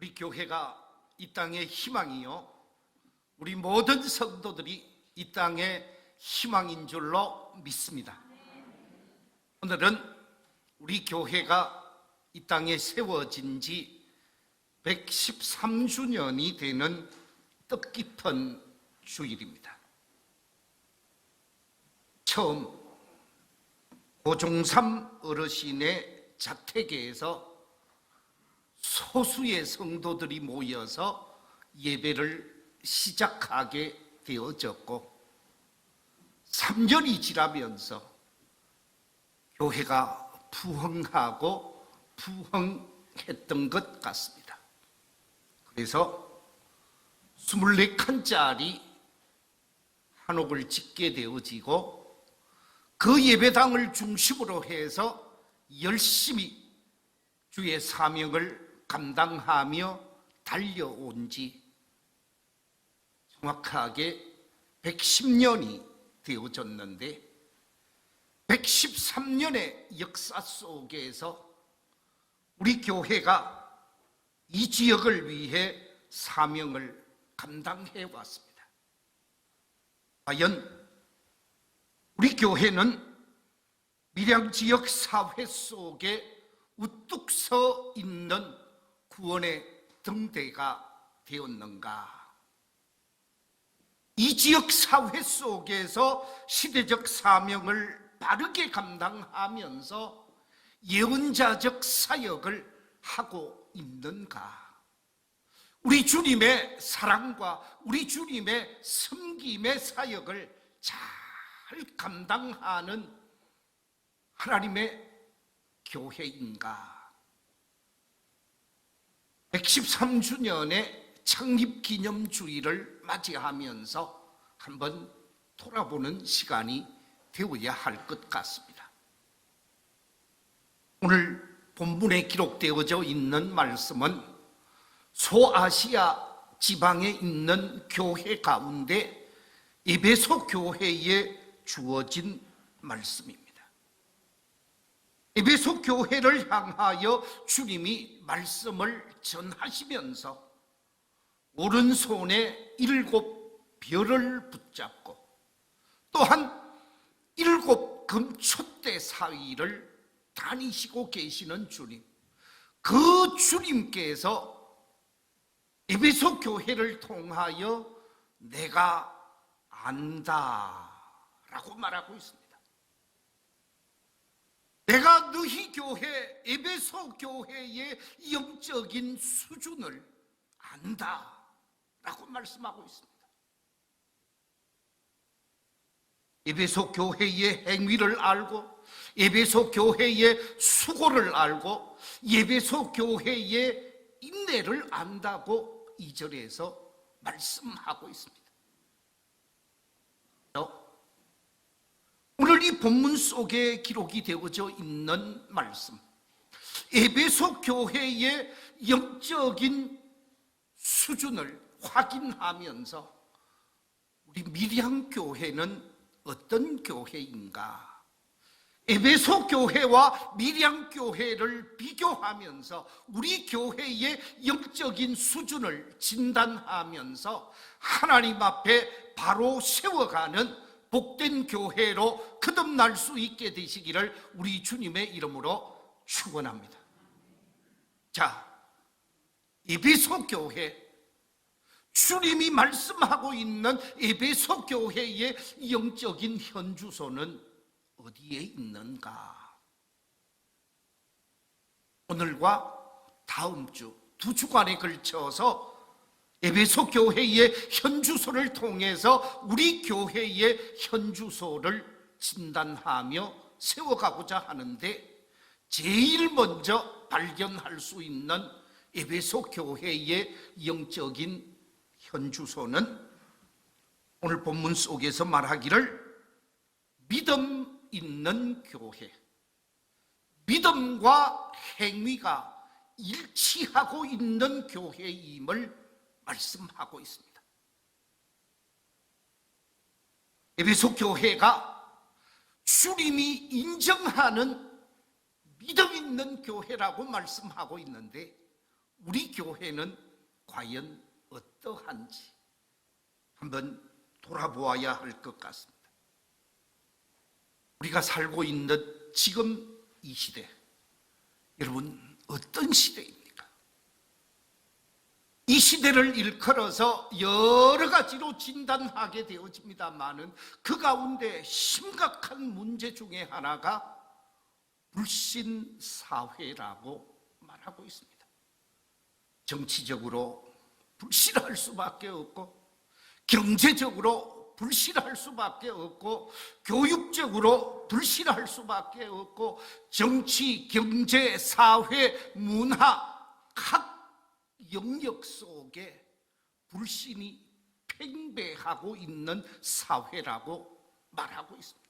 우리 교회가 이 땅의 희망이요, 우리 모든 성도들이 이 땅의 희망인 줄로 믿습니다. 오늘은 우리 교회가 이 땅에 세워진 지 113주년이 되는 뜻깊은 주일입니다. 처음 고종삼 어르신의 자택에서 소수의 성도들이 모여서 예배를 시작하게 되어졌고, 3년이 지나면서 교회가 부흥하고 부흥했던 것 같습니다. 그래서 24칸짜리 한옥을 짓게 되어지고, 그 예배당을 중심으로 해서 열심히 주의 사명을 감당하며 달려온 지 정확하게 110년이 되어졌는데, 113년의 역사 속에서 우리 교회가 이 지역을 위해 사명을 감당해 왔습니다. 과연 우리 교회는 밀양 지역 사회 속에 우뚝 서 있는 구원의 등대가 되었는가? 이 지역 사회 속에서 시대적 사명을 바르게 감당하면서 예언자적 사역을 하고 있는가? 우리 주님의 사랑과 우리 주님의 섬김의 사역을 잘 감당하는 하나님의 교회인가? 113주년의 창립기념주일을 맞이하면서 한번 돌아보는 시간이 되어야 할 것 같습니다. 오늘 본문에 기록되어져 있는 말씀은 소아시아 지방에 있는 교회 가운데 에베소 교회에 주어진 말씀입니다. 에베소 교회를 향하여 주님이 말씀을 전하시면서 오른손에 7 별을 붙잡고 또한 7 금촛대 사이를 다니시고 계시는 주님, 그 주님께서 에베소 교회를 통하여 내가 안다 라고 말하고 있습니다. 내가 너희 교회, 에베소 교회의 영적인 수준을 안다 라고 말씀하고 있습니다. 에베소 교회의 행위를 알고, 에베소 교회의 수고를 알고, 에베소 교회의 인내를 안다고 2절에서 말씀하고 있습니다. 오늘 이 본문 속에 기록이 되어져 있는 말씀, 에베소 교회의 영적인 수준을 확인하면서 우리 밀양 교회는 어떤 교회인가? 에베소 교회와 밀양 교회를 비교하면서 우리 교회의 영적인 수준을 진단하면서 하나님 앞에 바로 세워가는 복된 교회로 거듭날 수 있게 되시기를 우리 주님의 이름으로 축원합니다. 자, 에베소 교회, 주님이 말씀하고 있는 에베소 교회의 영적인 현주소는 어디에 있는가? 오늘과 다음 주 2주간에 걸쳐서 에베소 교회의 현주소를 통해서 우리 교회의 현주소를 진단하며 세워가고자 하는데, 제일 먼저 발견할 수 있는 에베소 교회의 영적인 현주소는 오늘 본문 속에서 말하기를 믿음 있는 교회, 믿음과 행위가 일치하고 있는 교회임을 말씀하고 있습니다. 에베소 교회가 주님이 인정하는 믿음 있는 교회라고 말씀하고 있는데, 우리 교회는 과연 어떠한지 한번 돌아보아야 할 것 같습니다. 우리가 살고 있는 지금 이 시대, 여러분 어떤 시대입니까? 이 시대를 일컬어서 여러 가지로 진단하게 되어집니다마는 그 가운데 심각한 문제 중에 하나가 불신 사회라고 말하고 있습니다. 정치적으로 불신할 수밖에 없고, 경제적으로 불신할 수밖에 없고, 교육적으로 불신할 수밖에 없고, 정치, 경제, 사회, 문화 각 영역 속에 불신이 팽배하고 있는 사회라고 말하고 있습니다.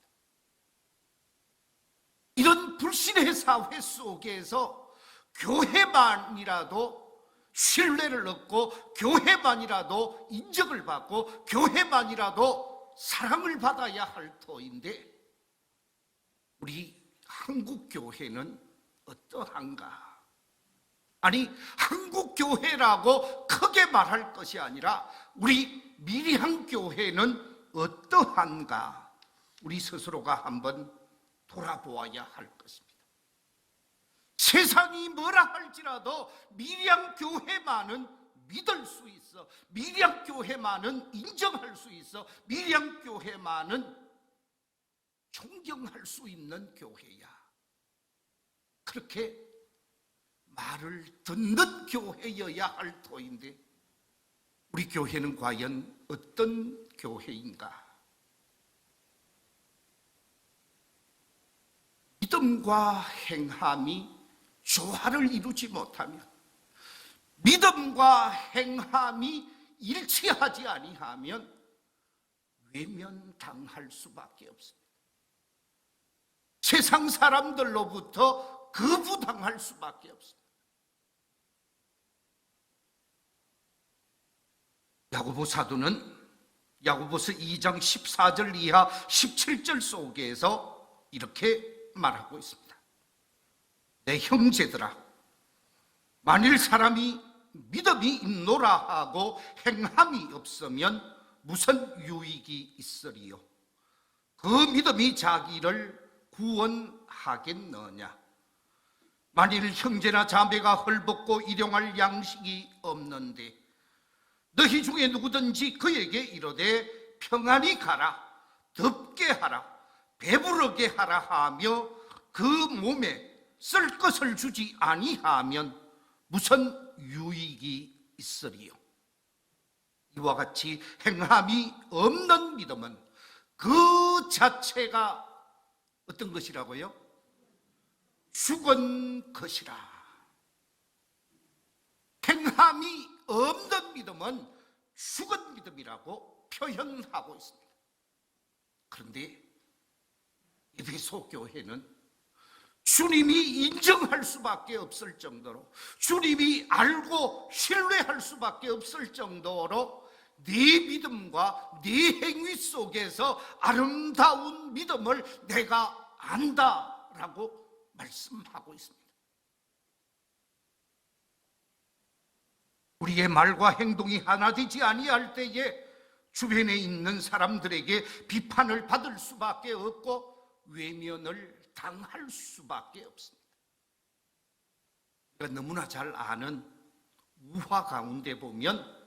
이런 불신의 사회 속에서 교회만이라도 신뢰를 얻고, 교회만이라도 인정을 받고, 교회만이라도 사랑을 받아야 할 터인데, 우리 한국 교회는 어떠한가? 아니, 한국 교회라고 크게 말할 것이 아니라 우리 미리한 교회는 어떠한가? 우리 스스로가 한번 돌아보아야 할 것입니다. 세상이 뭐라 할지라도 미리한 교회만은 믿을 수 있어, 미리한 교회만은 인정할 수 있어, 미리한 교회만은 존경할 수 있는 교회야. 그렇게 말을 듣는 교회여야 할 터인데, 우리 교회는 과연 어떤 교회인가? 믿음과 행함이 조화를 이루지 못하면, 믿음과 행함이 일치하지 아니하면 외면당할 수밖에 없습니다. 세상 사람들로부터 거부당할 수밖에 없습니다. 야고보 사도는 야고보서 2장 14절 이하 17절 속에서 이렇게 말하고 있습니다. 내 형제들아, 만일 사람이 믿음이 있노라 하고 행함이 없으면 무슨 유익이 있으리요? 그 믿음이 자기를 구원하겠느냐? 만일 형제나 자매가 헐벗고 일용할 양식이 없는데 너희 중에 누구든지 그에게 이르되 평안히 가라, 덥게 하라, 배부르게 하라 하며 그 몸에 쓸 것을 주지 아니하면 무슨 유익이 있으리요? 이와 같이 행함이 없는 믿음은 그 자체가 어떤 것이라고요? 죽은 것이라. 행함이 없는 믿음은 죽은 믿음이라고 표현하고 있습니다. 그런데 에베소 교회는 주님이 인정할 수밖에 없을 정도로, 주님이 알고 신뢰할 수밖에 없을 정도로 네 믿음과 네 행위 속에서 아름다운 믿음을 내가 안다라고 말씀하고 있습니다. 우리의 말과 행동이 하나 되지 아니할 때에 주변에 있는 사람들에게 비판을 받을 수밖에 없고 외면을 당할 수밖에 없습니다. 우리가 너무나 잘 아는 우화 가운데 보면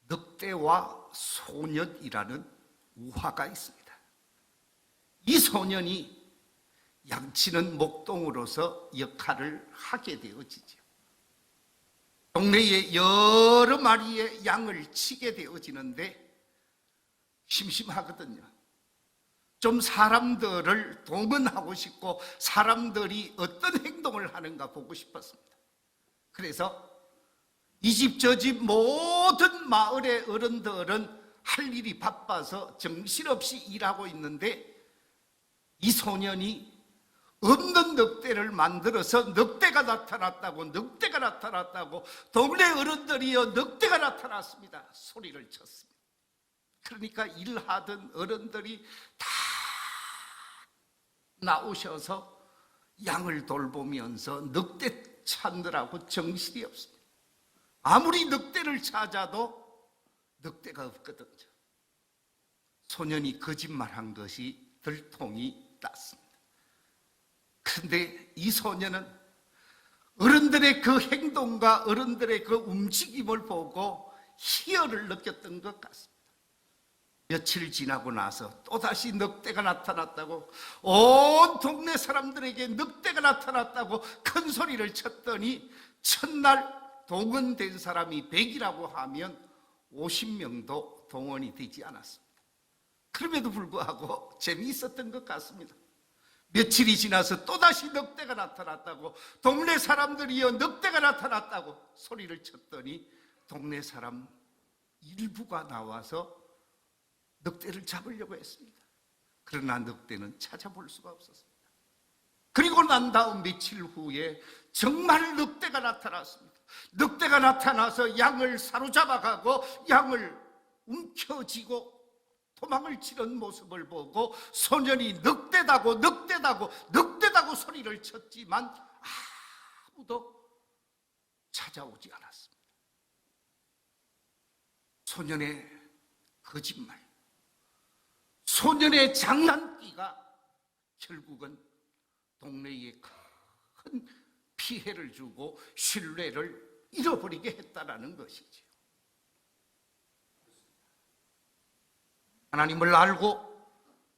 늑대와 소년이라는 우화가 있습니다. 이 소년이 양치는 목동으로서 역할을 하게 되어지죠. 동네에 여러 마리의 양을 치게 되어지는데 심심하거든요. 좀 사람들을 동원하고 싶고 사람들이 어떤 행동을 하는가 보고 싶었습니다. 그래서 이 집 저 집 모든 마을의 어른들은 할 일이 바빠서 정신없이 일하고 있는데 이 소년이 없는 늑대를 만들어서 늑대가 나타났다고 동네 어른들이여 늑대가 나타났습니다 소리를 쳤습니다. 그러니까 일하던 어른들이 다 나오셔서 양을 돌보면서 늑대 찾느라고 정신이 없습니다. 아무리 늑대를 찾아도 늑대가 없거든요. 소년이 거짓말한 것이 들통이 났습니다. 그런데 이 소년은 어른들의 그 행동과 어른들의 그 움직임을 보고 희열을 느꼈던 것 같습니다. 며칠 지나고 나서 또다시 늑대가 나타났다고, 온 동네 사람들에게 늑대가 나타났다고 큰 소리를 쳤더니 첫날 동원된 사람이 100이라고 하면 50명도 동원이 되지 않았습니다. 그럼에도 불구하고 재미있었던 것 같습니다. 며칠이 지나서 또다시 늑대가 나타났다고, 동네 사람들이여 늑대가 나타났다고 소리를 쳤더니 동네 사람 일부가 나와서 늑대를 잡으려고 했습니다. 그러나 늑대는 찾아볼 수가 없었습니다. 그리고 난 다음 며칠 후에 정말 늑대가 나타났습니다. 늑대가 나타나서 양을 사로잡아가고 양을 움켜쥐고 도망을 치는 모습을 보고 소년이 늑대다고 늑대다고 늑대다고 소리를 쳤지만 아무도 찾아오지 않았습니다. 소년의 거짓말, 소년의 장난기가 결국은 동네에 큰 피해를 주고 신뢰를 잃어버리게 했다라는 것이지요. 하나님을 알고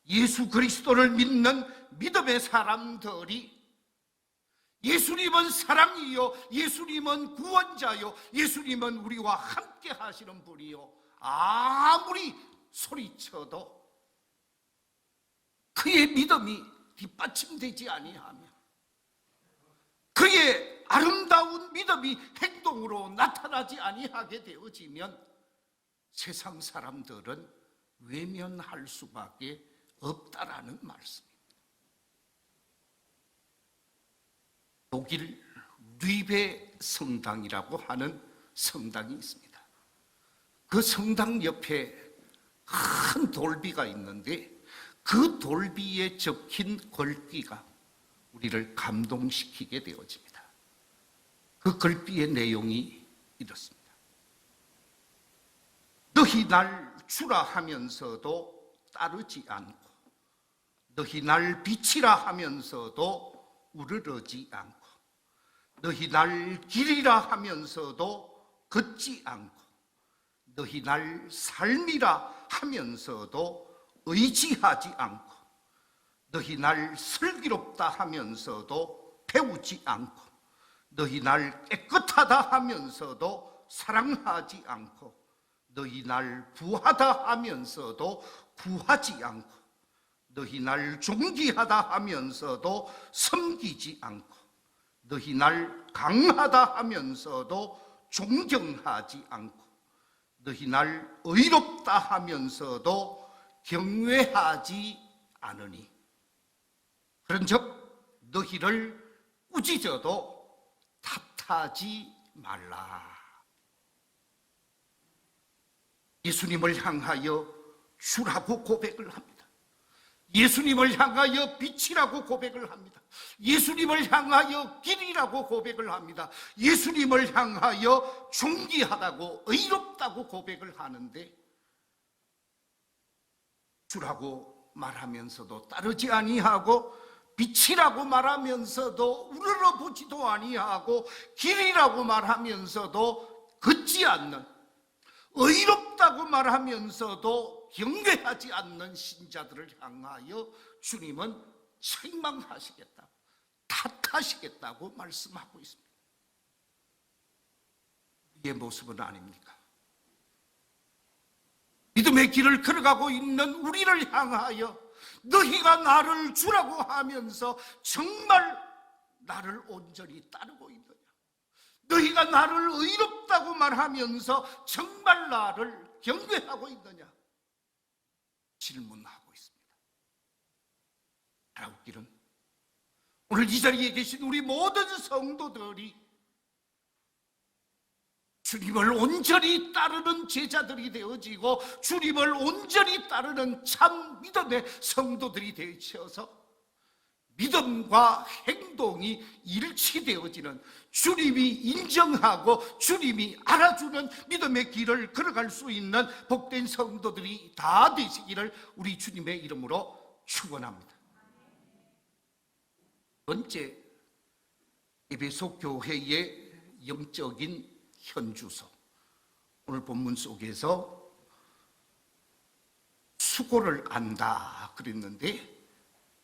예수 그리스도를 믿는 믿음의 사람들이 예수님은 사랑이요, 예수님은 구원자요, 예수님은 우리와 함께 하시는 분이요, 아무리 소리쳐도 그의 믿음이 뒷받침되지 아니하며 그의 아름다운 믿음이 행동으로 나타나지 아니하게 되어지면 세상 사람들은 외면할 수밖에 없다라는 말씀입니다. 독일 르베 성당이라고 하는 성당이 있습니다. 그 성당 옆에 큰 돌비가 있는데 그 돌비에 적힌 글귀가 우리를 감동시키게 되어집니다. 그 글귀의 내용이 이렇습니다. 너희 날 주라 하면서도 따르지 않고, 너희 날 빛이라 하면서도 우러러지 않고, 너희 날 길이라 하면서도 걷지 않고, 너희 날 삶이라 하면서도 의지하지 않고, 너희 날 슬기롭다 하면서도 배우지 않고, 너희 날 깨끗하다 하면서도 사랑하지 않고, 너희 날 부하다 하면서도 구하지 않고, 너희 날 존귀하다 하면서도 섬기지 않고, 너희 날 강하다 하면서도 존경하지 않고, 너희 날 의롭다 하면서도 경외하지 않으니, 그런즉 너희를 꾸짖어도 탓하지 말라. 예수님을 향하여 주라고 고백을 합니다. 예수님을 향하여 빛이라고 고백을 합니다. 예수님을 향하여 길이라고 고백을 합니다. 예수님을 향하여 존귀하다고 의롭다고 고백을 하는데, 주라고 말하면서도 따르지 아니하고, 빛이라고 말하면서도 우러러보지도 아니하고, 길이라고 말하면서도 걷지 않는, 의롭다고 말하면서도 경외하지 않는 신자들을 향하여 주님은 책망하시겠다, 탓하시겠다고 말씀하고 있습니다. 이게 모습은 아닙니까? 믿음의 길을 걸어가고 있는 우리를 향하여 너희가 나를 주라고 하면서 정말 나를 온전히 따르고 있느냐? 너희가 나를 의롭다고 말하면서 정말 나를 경외하고 있느냐? 질문하고 있습니다. 바라옵기는 오늘 이 자리에 계신 우리 모든 성도들이 주님을 온전히 따르는 제자들이 되어지고 주님을 온전히 따르는 참 믿음의 성도들이 되셔서 믿음과 행동이 일치되어지는, 주님이 인정하고 주님이 알아주는 믿음의 길을 걸어갈 수 있는 복된 성도들이 다 되시기를 우리 주님의 이름으로 축원합니다. 번째, 에베소 교회의 영적인 현주소. 오늘 본문 속에서 수고를 안다 그랬는데,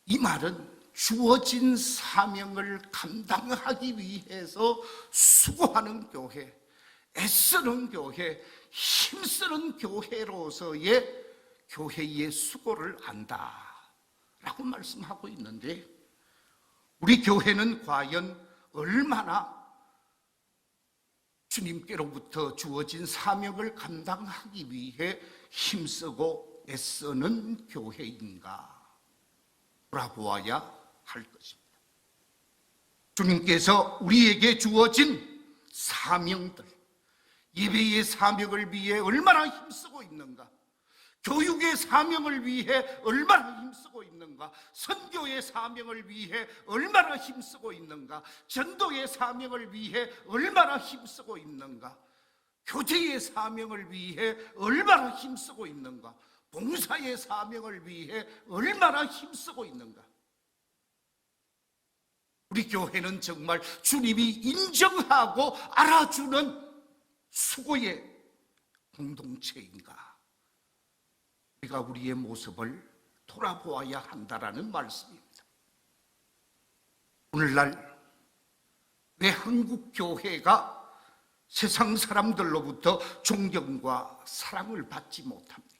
이 말은 주어진 사명을 감당하기 위해서 수고하는 교회, 애쓰는 교회, 힘쓰는 교회로서의 교회의 수고를 안다라고 말씀하고 있는데, 우리 교회는 과연 얼마나 주님께로부터 주어진 사명을 감당하기 위해 힘쓰고 애쓰는 교회인가 돌아보아야 할 것입니다. 주님께서 우리에게 주어진 사명들, 예배의 사명을 위해 얼마나 힘쓰고 있는가, 교육의 사명을 위해 얼마나 힘쓰고 있는가, 선교의 사명을 위해 얼마나 힘쓰고 있는가, 전도의 사명을 위해 얼마나 힘쓰고 있는가, 교제의 사명을 위해 얼마나 힘쓰고 있는가, 봉사의 사명을 위해 얼마나 힘쓰고 있는가. 우리 교회는 정말 주님이 인정하고 알아주는 수고의 공동체인가? 우리가 우리의 모습을 돌아보아야 한다라는 말씀입니다. 오늘날 왜 한국 교회가 세상 사람들로부터 존경과 사랑을 받지 못합니까?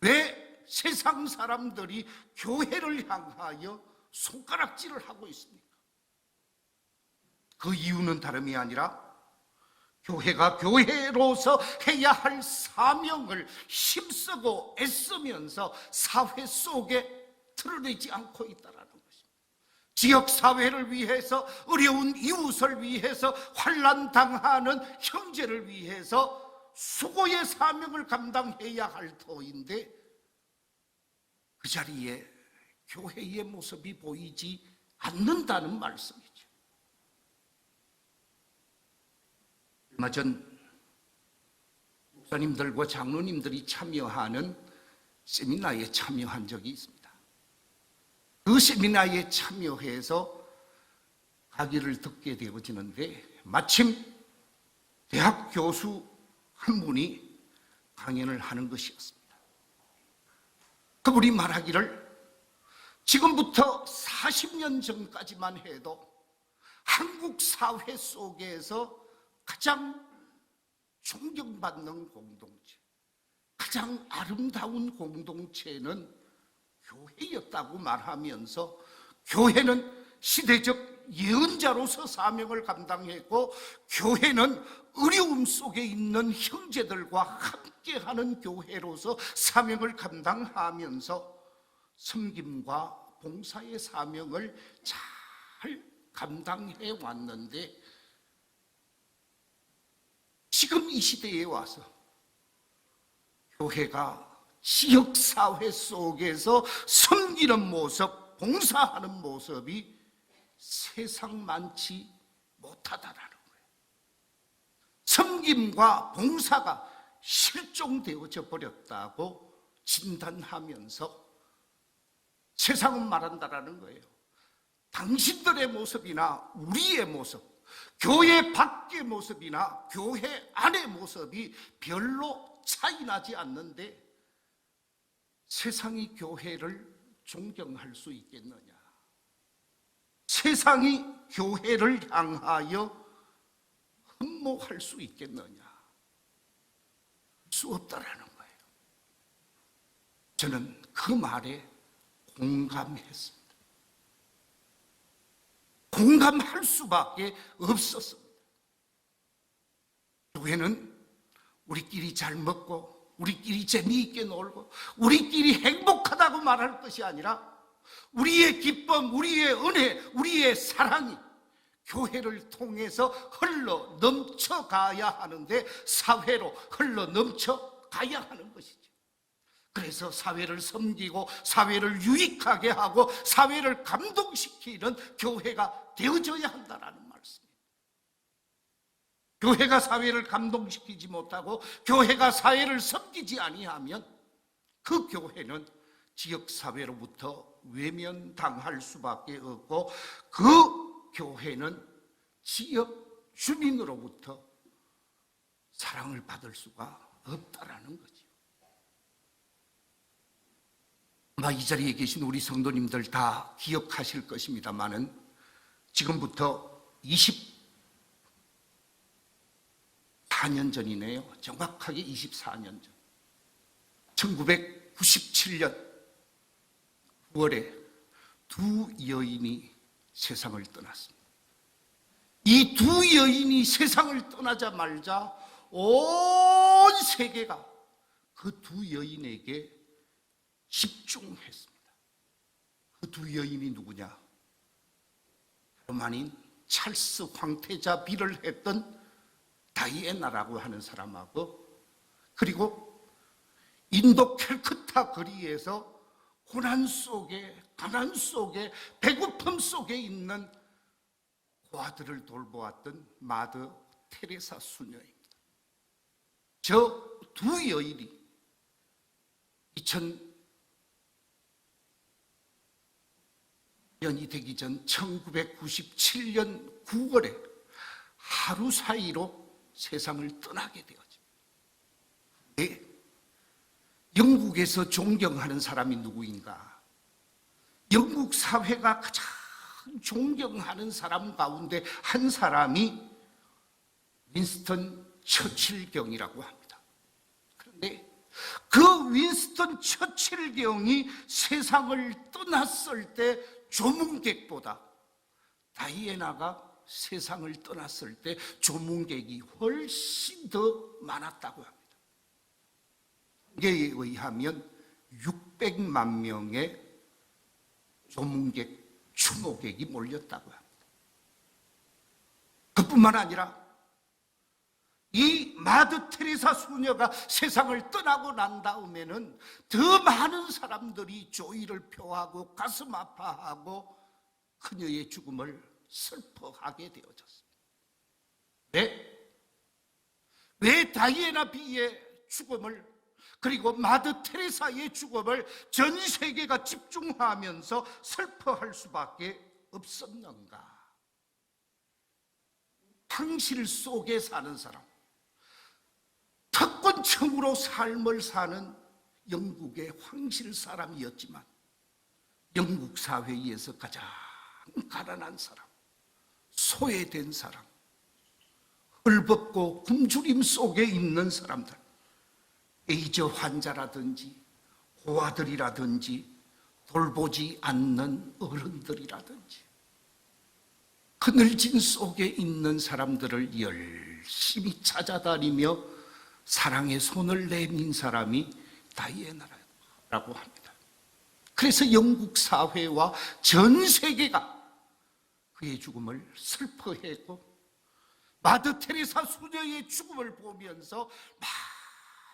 왜 세상 사람들이 교회를 향하여 손가락질을 하고 있습니까? 그 이유는 다름이 아니라 교회가 교회로서 해야 할 사명을 힘쓰고 애쓰면서 사회 속에 드러내지 않고 있다는 것입니다. 지역사회를 위해서, 어려운 이웃을 위해서, 환난당하는 형제를 위해서 수고의 사명을 감당해야 할 터인데, 그 자리에 교회의 모습이 보이지 않는다는 말씀이죠. 얼마 전 목사님들과 장로님들이 참여하는 세미나에 참여한 적이 있습니다. 그 세미나에 참여해서 강의를 듣게 되어지는데, 마침 대학 교수 한 분이 강연을 하는 것이었습니다. 그분이 말하기를, 지금부터 40년 전까지만 해도 한국 사회 속에서 가장 존경받는 공동체, 가장 아름다운 공동체는 교회였다고 말하면서, 교회는 시대적 예언자로서 사명을 감당했고, 교회는 어려움 속에 있는 형제들과 함께하는 교회로서 사명을 감당하면서 섬김과 봉사의 사명을 잘 감당해 왔는데, 지금 이 시대에 와서 교회가 지역사회 속에서 섬기는 모습, 봉사하는 모습이 세상만치 못하다라는 거예요. 섬김과 봉사가 실종되어져 버렸다고 진단하면서 세상은 말한다라는 거예요. 당신들의 모습이나 우리의 모습, 교회 밖의 모습이나 교회 안의 모습이 별로 차이 나지 않는데, 세상이 교회를 존경할 수 있겠느냐? 세상이 교회를 향하여 흠모할 수 있겠느냐? 수 없다라는 거예요. 저는 그 말에 공감했습니다. 공감할 수밖에 없었습니다. 교회는 우리끼리 잘 먹고, 우리끼리 재미있게 놀고, 우리끼리 행복하다고 말할 것이 아니라, 우리의 기쁨, 우리의 은혜, 우리의 사랑이 교회를 통해서 흘러 넘쳐가야 하는데, 사회로 흘러 넘쳐가야 하는 것이죠. 그래서 사회를 섬기고 사회를 유익하게 하고 사회를 감동시키는 교회가 되어져야 한다는 말씀입니다. 교회가 사회를 감동시키지 못하고 교회가 사회를 섬기지 아니하면 그 교회는 지역사회로부터 외면당할 수밖에 없고 그 교회는 지역 주민으로부터 사랑을 받을 수가 없다라는 거죠. 아마 이 자리에 계신 우리 성도님들 다 기억하실 것입니다만은 지금부터 24년 전이네요. 정확하게 24년 전. 1997년 9월에 두 여인이 세상을 떠났습니다. 이 두 여인이 세상을 떠나자마자 온 세계가 그 두 여인에게 집중했습니다. 그 두 여인이 누구냐? 로마닌 찰스 황태자 비를 했던 다이애나라고 하는 사람하고, 그리고 인도 캘커타 거리에서 고난 속에, 가난 속에, 배고픔 속에 있는 고아들을 돌보았던 마더 테레사 수녀입니다. 저 두 여인이 2000년이 되기 전 1997년 9월에 하루 사이로 세상을 떠나게 되었죠. 네. 영국에서 존경하는 사람이 누구인가? 영국 사회가 가장 존경하는 사람 가운데 한 사람이 윈스턴 처칠경이라고 합니다. 그런데 그 윈스턴 처칠경이 세상을 떠났을 때 조문객보다 다이애나가 세상을 떠났을 때 조문객이 훨씬 더 많았다고 합니다. 통계에 의하면 600만 명의 조문객, 추모객이 몰렸다고 합니다. 그뿐만 아니라 이 마더 테레사 수녀가 세상을 떠나고 난 다음에는 더 많은 사람들이 조의를 표하고 가슴 아파하고 그녀의 죽음을 슬퍼하게 되어졌습니다. 왜 다이애나 비의 죽음을, 그리고 마더 테레사의 죽음을 전 세계가 집중하면서 슬퍼할 수밖에 없었는가? 황실 속에 사는 사람, 특권층으로 삶을 사는 영국의 황실 사람이었지만 영국 사회에서 가장 가난한 사람, 소외된 사람, 헐벗고 굶주림 속에 있는 사람들, 에이즈 환자라든지 고아들이라든지 돌보지 않는 어른들이라든지 그늘진 속에 있는 사람들을 열심히 찾아다니며 사랑의 손을 내민 사람이 다이애나라고 합니다. 그래서 영국 사회와 전 세계가 그의 죽음을 슬퍼했고 마더 테레사 수녀의 죽음을 보면서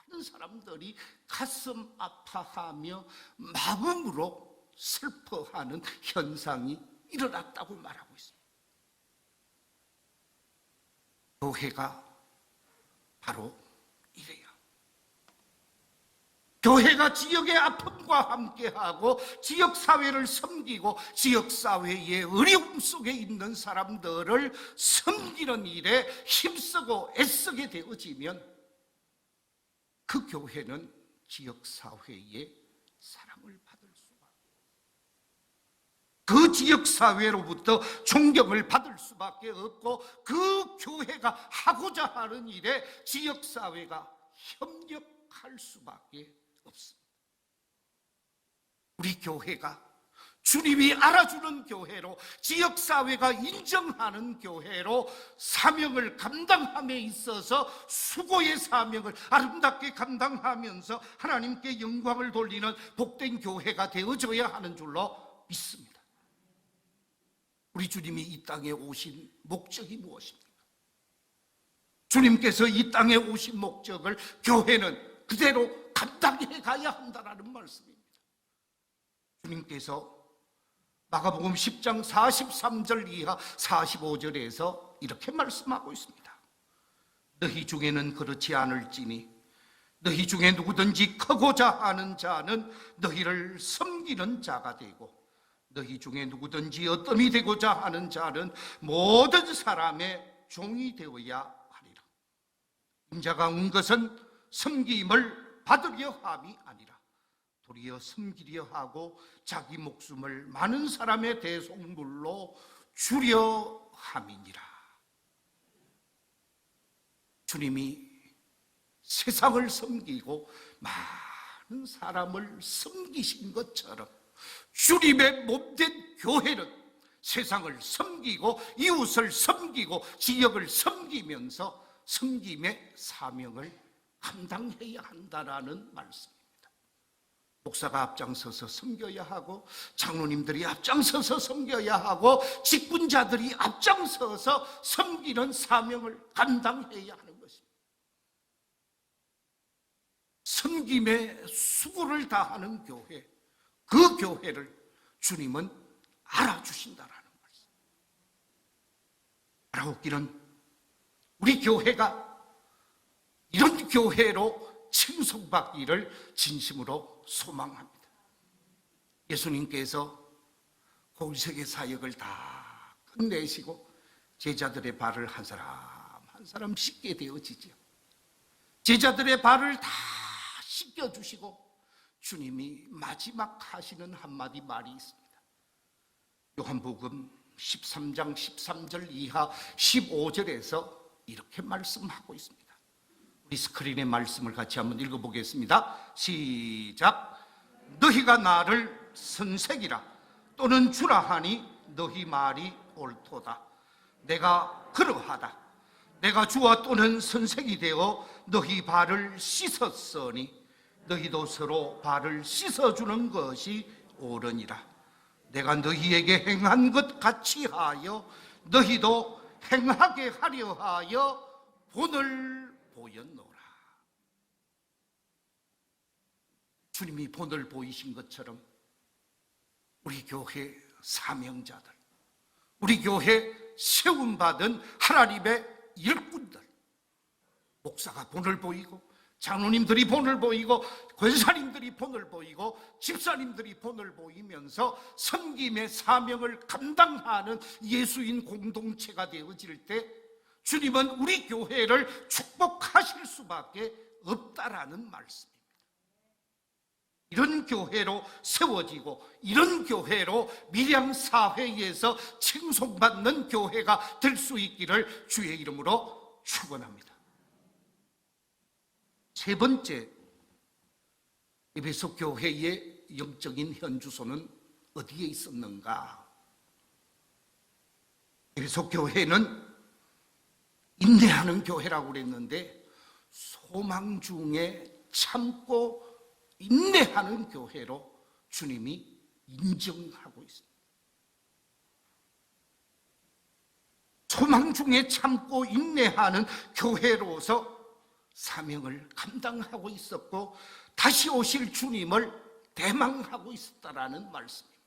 많은 사람들이 가슴 아파하며 마음으로 슬퍼하는 현상이 일어났다고 말하고 있습니다. 교회가 바로 이래요. 교회가 지역의 아픔과 함께하고 지역사회를 섬기고 지역사회의 어려움 속에 있는 사람들을 섬기는 일에 힘쓰고 애쓰게 되어지면 그 교회는 지역사회의 사랑을 받을 수가, 그 지역사회로부터 존경을 받을 수밖에 없고 그 교회가 하고자 하는 일에 지역사회가 협력할 수밖에 없습니다. 우리 교회가 주님이 알아주는 교회로, 지역사회가 인정하는 교회로 사명을 감당함에 있어서 수고의 사명을 아름답게 감당하면서 하나님께 영광을 돌리는 복된 교회가 되어져야 하는 줄로 믿습니다. 우리 주님이 이 땅에 오신 목적이 무엇입니까? 주님께서 이 땅에 오신 목적을 교회는 그대로 감당해 가야 한다라는 말씀입니다. 주님께서 마가복음 10장 43절 이하 45절에서 이렇게 말씀하고 있습니다. 너희 중에는 그렇지 않을지니 너희 중에 누구든지 크고자 하는 자는 너희를 섬기는 자가 되고 너희 중에 누구든지 어떤이 되고자 하는 자는 모든 사람의 종이 되어야 하리라. 인자가 온 것은 섬김을 받으려 함이 아니라 도리어 섬기려 하고 자기 목숨을 많은 사람의 대속물로 주려 함이니라. 주님이 세상을 섬기고 많은 사람을 섬기신 것처럼 주님의 몸된 교회는 세상을 섬기고 이웃을 섬기고 지역을 섬기면서 섬김의 사명을 감당해야 한다라는 말씀입니다. 목사가 앞장서서 섬겨야 하고 장로님들이 앞장서서 섬겨야 하고 직분자들이 앞장서서 섬기는 사명을 감당해야 하는 것입니다. 섬김의 수고를 다하는 교회, 그 교회를 주님은 알아주신다라는 말씀. 알아오기는 우리 교회가 이런 교회로 칭송받기를 진심으로 소망합니다. 예수님께서 공생의 사역을 다 끝내시고 제자들의 발을 한 사람 한 사람 씻게 되어지죠. 제자들의 발을 다 씻겨주시고 주님이 마지막 하시는 한마디 말이 있습니다. 요한복음 13장 13절 이하 15절에서 이렇게 말씀하고 있습니다. 우리 스크린의 말씀을 같이 한번 읽어보겠습니다. 시작. 너희가 나를 선생이라 또는 주라 하니 너희 말이 옳도다. 내가 그러하다. 내가 주와 또는 선생이 되어 너희 발을 씻었으니 너희도 서로 발을 씻어주는 것이 옳으니라. 내가 너희에게 행한 것 같이 하여 너희도 행하게 하려 하여 본을 보였노라. 주님이 본을 보이신 것처럼 우리 교회 사명자들, 우리 교회 세움받은 하나님의 일꾼들, 목사가 본을 보이고 장로님들이 본을 보이고 권사님들이 본을 보이고 집사님들이 본을 보이면서 섬김의 사명을 감당하는 예수인 공동체가 되어질 때 주님은 우리 교회를 축복하실 수밖에 없다라는 말씀입니다. 이런 교회로 세워지고 이런 교회로 밀양사회에서 칭송받는 교회가 될 수 있기를 주의 이름으로 축원합니다. 세 번째, 에베소 교회의 영적인 현주소는 어디에 있었는가? 에베소 교회는 인내하는 교회라고 그랬는데 소망 중에 참고 인내하는 교회로 주님이 인정하고 있습니다. 소망 중에 참고 인내하는 교회로서 사명을 감당하고 있었고 다시 오실 주님을 대망하고 있었다라는 말씀입니다.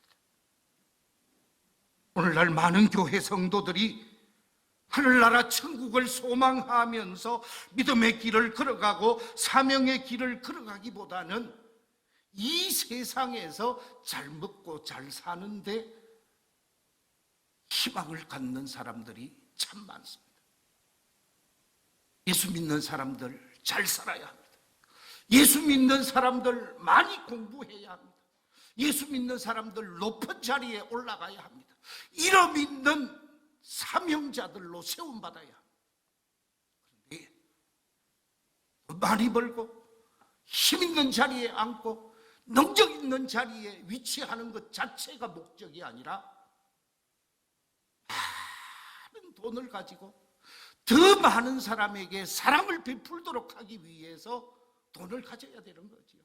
오늘날 많은 교회 성도들이 하늘나라 천국을 소망하면서 믿음의 길을 걸어가고 사명의 길을 걸어가기보다는 이 세상에서 잘 먹고 잘 사는데 희망을 갖는 사람들이 참 많습니다. 예수 믿는 사람들 잘 살아야 합니다. 예수 믿는 사람들 많이 공부해야 합니다. 예수 믿는 사람들 높은 자리에 올라가야 합니다. 이름 있는 사명자들로 세움받아야 합니다. 그런데 많이 벌고 힘 있는 자리에 앉고 능력 있는 자리에 위치하는 것 자체가 목적이 아니라 많은 돈을 가지고 더 많은 사람에게 사랑을 베풀도록 하기 위해서 돈을 가져야 되는 거지요.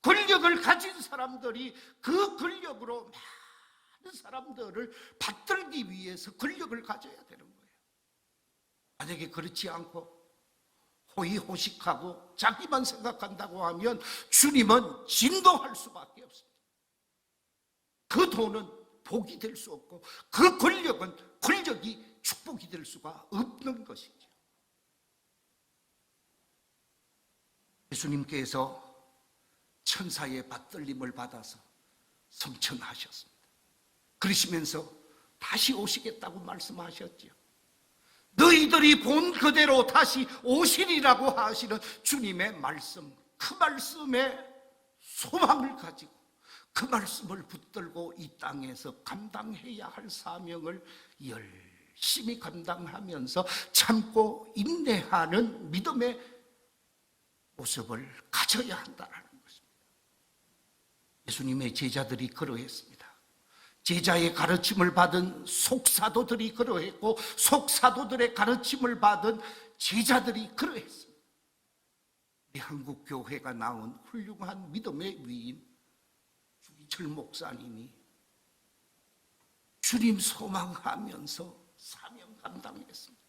권력을 가진 사람들이 그 권력으로 많은 사람들을 받들기 위해서 권력을 가져야 되는 거예요. 만약에 그렇지 않고 호의호식하고 자기만 생각한다고 하면 주님은 진동할 수밖에 없습니다. 그 돈은 복이 될 수 없고 그 권력이 축복이 될 수가 없는 것이죠. 예수님께서 천사의 받들림을 받아서 성천하셨습니다. 그러시면서 다시 오시겠다고 말씀하셨죠. 너희들이 본 그대로 다시 오시리라고 하시는 주님의 말씀, 그 말씀에 소망을 가지고 그 말씀을 붙들고 이 땅에서 감당해야 할 사명을 열심히 감당하면서 참고 인내하는 믿음의 모습을 가져야 한다는 것입니다. 예수님의 제자들이 그러했습니다. 제자의 가르침을 받은 속사도들이 그러했고 속사도들의 가르침을 받은 제자들이 그러했습니다. 우리 한국교회가 낳은 훌륭한 믿음의 위인 주기철 목사님이 주님 소망하면서 사명 감당했습니다.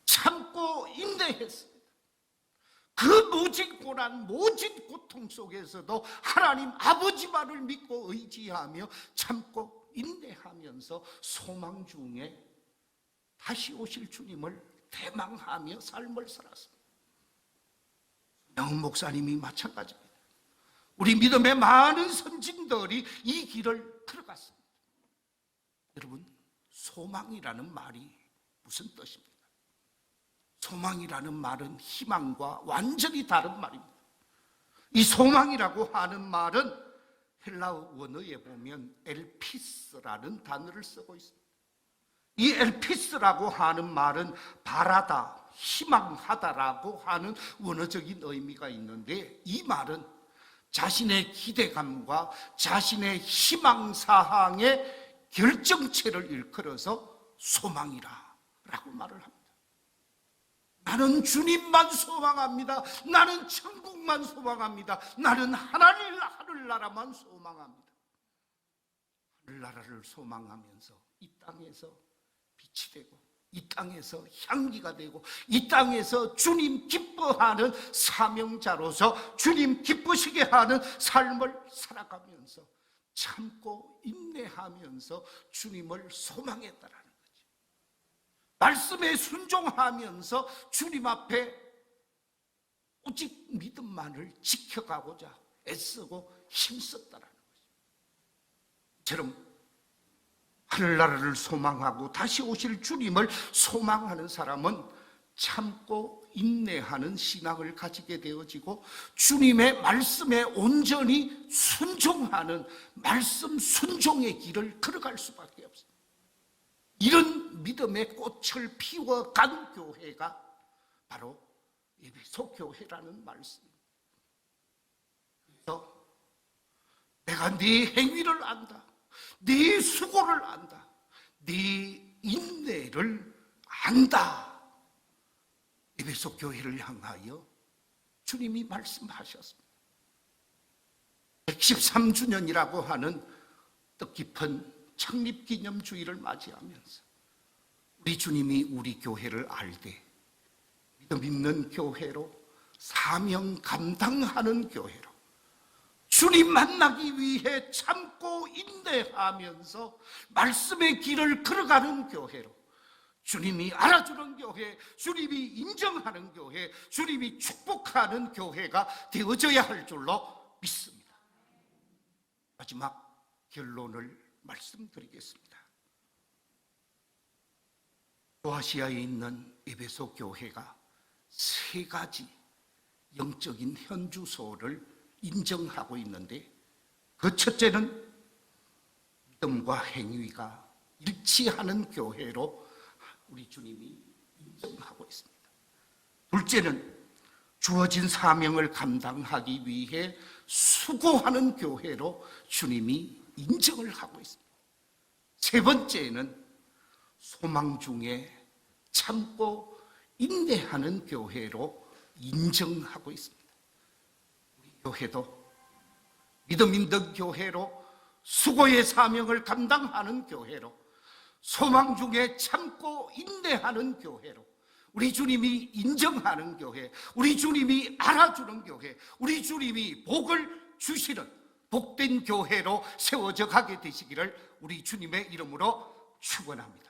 참고 인내했습니다. 그 모진 고난, 모진 고통 속에서도 하나님 아버지만을 믿고 의지하며 참고 인내하면서 소망 중에 다시 오실 주님을 대망하며 삶을 살았습니다. 영은 목사님이 마찬가지입니다. 우리 믿음의 많은 선진들이 이 길을 걸어갔습니다. 여러분, 소망이라는 말이 무슨 뜻입니까? 소망이라는 말은 희망과 완전히 다른 말입니다. 이 소망이라고 하는 말은 헬라어 원어에 보면 엘피스라는 단어를 쓰고 있습니다. 이 엘피스라고 하는 말은 바라다, 희망하다라고 하는 원어적인 의미가 있는데 이 말은 자신의 기대감과 자신의 희망사항의 결정체를 일컬어서 소망이라고 말을 합니다. 나는 주님만 소망합니다. 나는 천국만 소망합니다. 나는 하늘나라만 소망합니다. 하늘나라를 소망하면서 이 땅에서 빛이 되고 이 땅에서 향기가 되고 이 땅에서 주님 기뻐하는 사명자로서 주님 기쁘시게 하는 삶을 살아가면서 참고 인내하면서 주님을 소망했다라는 거죠. 말씀에 순종하면서 주님 앞에 오직 믿음만을 지켜가고자 애쓰고 힘썼다라는 거죠. 저처럼 하늘나라를 소망하고 다시 오실 주님을 소망하는 사람은 참고 인내하는 신앙을 가지게 되어지고 주님의 말씀에 온전히 순종하는 말씀 순종의 길을 걸어갈 수밖에 없습니다. 이런 믿음의 꽃을 피워간 교회가 바로 에베소 교회라는 말씀입니다. 그래서 내가 네 행위를 안다, 네 수고를 안다, 네 인내를 안다. 에베소 교회를 향하여 주님이 말씀하셨습니다. 113주년이라고 하는 뜻깊은 창립기념주의를 맞이하면서 우리 주님이 우리 교회를 알되 믿음 있는 교회로 사명 감당하는 교회로 주님 만나기 위해 참고 인내하면서 말씀의 길을 걸어가는 교회로 주님이 알아주는 교회, 주님이 인정하는 교회, 주님이 축복하는 교회가 되어져야 할 줄로 믿습니다. 마지막 결론을 말씀드리겠습니다. 로아시아에 있는 에베소 교회가 세 가지 영적인 현주소를 인정하고 있는데 그 첫째는 믿음과 행위가 일치하는 교회로 우리 주님이 인정하고 있습니다. 둘째는 주어진 사명을 감당하기 위해 수고하는 교회로 주님이 인정을 하고 있습니다. 세 번째는 소망 중에 참고 인내하는 교회로 인정하고 있습니다. 우리 교회도 믿음 있는 교회로 수고의 사명을 감당하는 교회로 소망 중에 참고 인내하는 교회로 우리 주님이 인정하는 교회, 우리 주님이 알아주는 교회, 우리 주님이 복을 주시는 복된 교회로 세워져 가게 되시기를 우리 주님의 이름으로 축원합니다.